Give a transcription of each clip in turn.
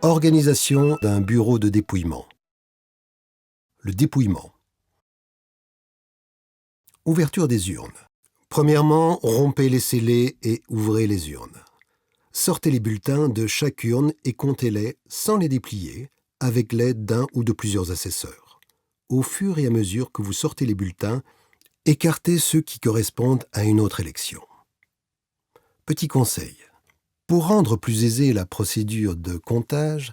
Organisation d'un bureau de dépouillement. Le dépouillement. Ouverture des urnes. Premièrement, rompez les scellés et ouvrez les urnes. Sortez les bulletins de chaque urne et comptez-les sans les déplier, avec l'aide d'un ou de plusieurs assesseurs. Au fur et à mesure que vous sortez les bulletins, écartez ceux qui correspondent à une autre élection. Petit conseil. Pour rendre plus aisée la procédure de comptage,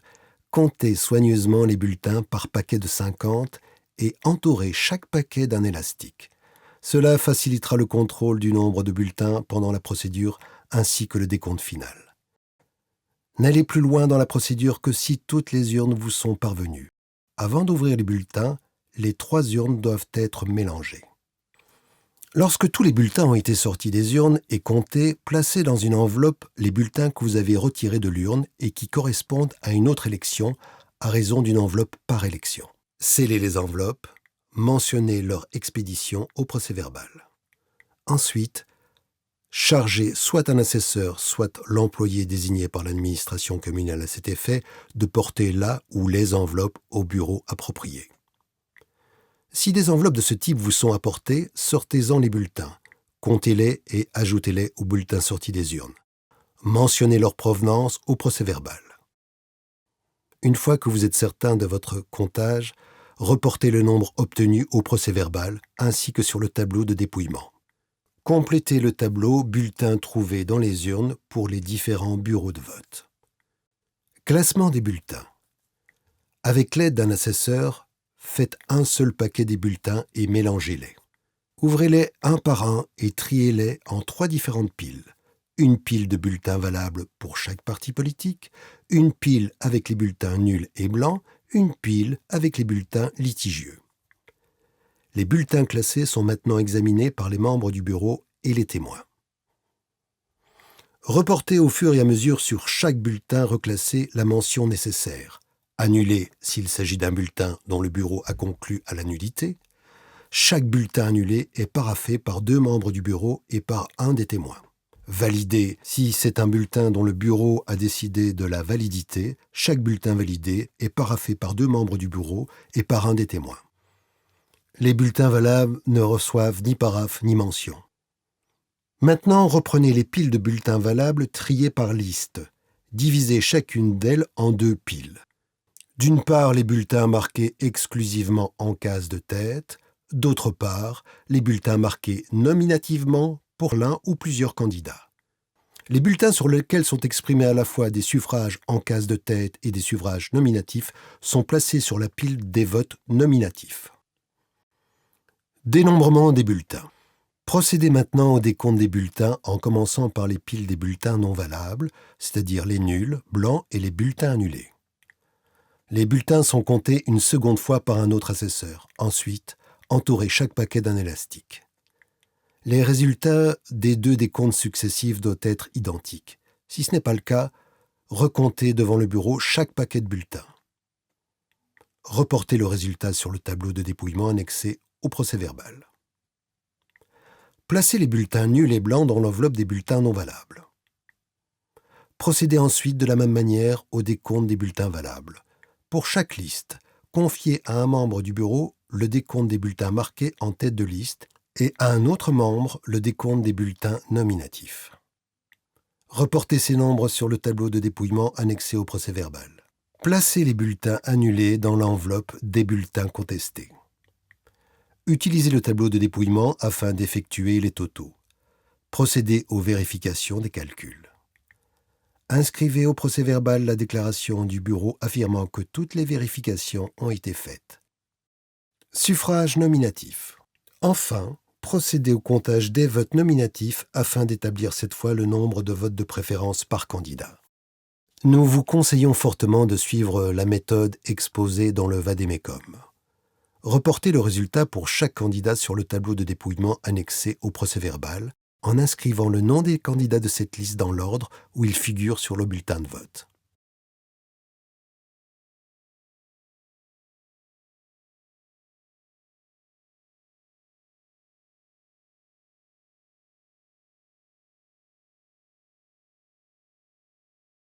comptez soigneusement les bulletins par paquet de 50 et entourez chaque paquet d'un élastique. Cela facilitera le contrôle du nombre de bulletins pendant la procédure ainsi que le décompte final. N'allez plus loin dans la procédure que si toutes les urnes vous sont parvenues. Avant d'ouvrir les bulletins, les 3 urnes doivent être mélangées. Lorsque tous les bulletins ont été sortis des urnes et comptés, placez dans une enveloppe les bulletins que vous avez retirés de l'urne et qui correspondent à une autre élection à raison d'une enveloppe par élection. Scellez les enveloppes, mentionnez leur expédition au procès-verbal. Ensuite, chargez soit un assesseur, soit l'employé désigné par l'administration communale à cet effet de porter la ou les enveloppes au bureau approprié. Si des enveloppes de ce type vous sont apportées, sortez-en les bulletins, comptez-les et ajoutez-les aux bulletins sortis des urnes. Mentionnez leur provenance au procès-verbal. Une fois que vous êtes certain de votre comptage, reportez le nombre obtenu au procès-verbal ainsi que sur le tableau de dépouillement. Complétez le tableau bulletins trouvés dans les urnes pour les différents bureaux de vote. Classement des bulletins. Avec l'aide d'un assesseur, faites un seul paquet des bulletins et mélangez-les. Ouvrez-les un par un et triez-les en 3 différentes piles. Une pile de bulletins valables pour chaque parti politique, une pile avec les bulletins nuls et blancs, une pile avec les bulletins litigieux. Les bulletins classés sont maintenant examinés par les membres du bureau et les témoins. Reportez au fur et à mesure sur chaque bulletin reclassé la mention nécessaire. Annulé s'il s'agit d'un bulletin dont le bureau a conclu à la nullité. Chaque bulletin annulé est paraphé par 2 membres du bureau et par un des témoins. Validé si c'est un bulletin dont le bureau a décidé de la validité. Chaque bulletin validé est paraphé par 2 membres du bureau et par un des témoins. Les bulletins valables ne reçoivent ni paraphe ni mention. Maintenant, reprenez les piles de bulletins valables triées par liste. Divisez chacune d'elles en 2 piles. D'une part, les bulletins marqués exclusivement en case de tête. D'autre part, les bulletins marqués nominativement pour l'un ou plusieurs candidats. Les bulletins sur lesquels sont exprimés à la fois des suffrages en case de tête et des suffrages nominatifs sont placés sur la pile des votes nominatifs. Dénombrement des bulletins. Procédez maintenant au décompte des bulletins en commençant par les piles des bulletins non valables, c'est-à-dire les nuls, blancs et les bulletins annulés. Les bulletins sont comptés une seconde fois par un autre assesseur. Ensuite, entourez chaque paquet d'un élastique. Les résultats des 2 décomptes successifs doivent être identiques. Si ce n'est pas le cas, recomptez devant le bureau chaque paquet de bulletins. Reportez le résultat sur le tableau de dépouillement annexé au procès-verbal. Placez les bulletins nuls et blancs dans l'enveloppe des bulletins non valables. Procédez ensuite de la même manière au décompte des bulletins valables. Pour chaque liste, confiez à un membre du bureau le décompte des bulletins marqués en tête de liste et à un autre membre le décompte des bulletins nominatifs. Reportez ces nombres sur le tableau de dépouillement annexé au procès-verbal. Placez les bulletins annulés dans l'enveloppe des bulletins contestés. Utilisez le tableau de dépouillement afin d'effectuer les totaux. Procédez aux vérifications des calculs. Inscrivez au procès-verbal la déclaration du bureau affirmant que toutes les vérifications ont été faites. Suffrage nominatif. Enfin, procédez au comptage des votes nominatifs afin d'établir cette fois le nombre de votes de préférence par candidat. Nous vous conseillons fortement de suivre la méthode exposée dans le vade-mecum. Reportez le résultat pour chaque candidat sur le tableau de dépouillement annexé au procès-verbal en inscrivant le nom des candidats de cette liste dans l'ordre où ils figurent sur le bulletin de vote.